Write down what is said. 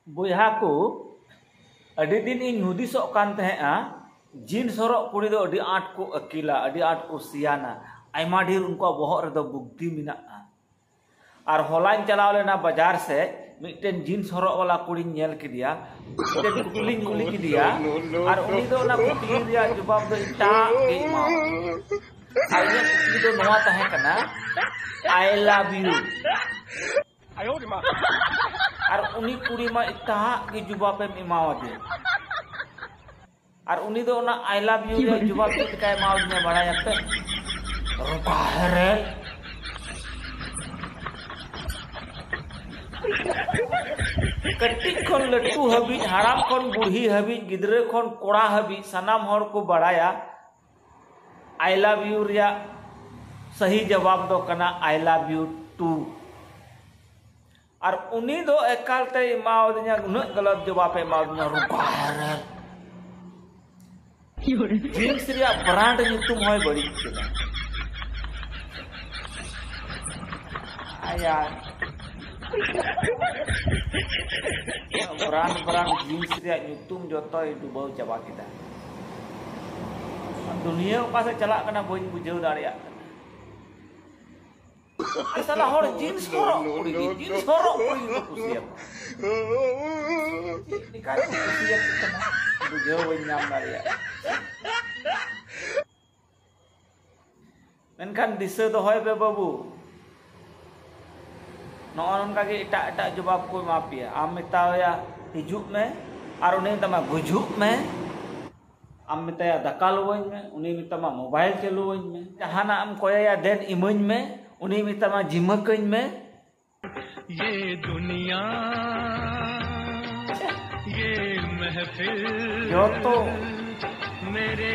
बोहा को अड़ी दिन इन हुदिसों कान तहेआ जीन्स हरक कुड़ी दो अड़ी आट को अकीला अड़ी आट को सियाना आयमा ढेर उनको बहर रे दो बुद्धि मिना और हलाइन चलाव लेना बाजार से मिटन जीन्स हरक वाला कुड़ी नेल किदिया मिटन कुली किदिया और उनी दो ना कुली रिया जवाब दो इटा के मा आइया कुली दो नवा तहे कना आई लव यू आयो रे मा और उनी कुड़ी मा इटा के जवाब पे इमावा दे और उनी दो ना आई लव यू रे जवाब के काय माव ने बड़ा पे रुका है रे कट्टी खन लट्टू हबी हराम खन बुढ़ी हबी गिदरे खन कोड़ा हबी सनाम हर को बढ़ाया आई लव यू रिया सही जवाब दो कना आई लव यू टू और उनी दो एकाल ते माव दिया उन गलत जवाब पे माव दिया रुका है जीन्स रिया ब्रांड नितुम होय बड़ी केदा आया ब्रांड जीन्स रिया नितुम जतो डुबाव चाबा केदा दुनिया ओका से चला कना बइन बुझाव दाड़िया साला हर जीन्स हरक कुड़ी को कुसिया निकाय को कुसिया कना बुझाव बइन नाम दाड़िया मेनखान दिशा दोहय पे बाबू नौका के एटा एटा जवाब को मापिया आम मेताया हिजुक में और उन्हें तमा गुजुक में आम मेताया दाका लुवኝ में उन्हें मेतामा मोबाइल चलुवኝ में जहाना आम कोया देन इमኝ में उन्हें मेतामा जिमकኝ में ये दुनिया ये महफिल जो तो मेरे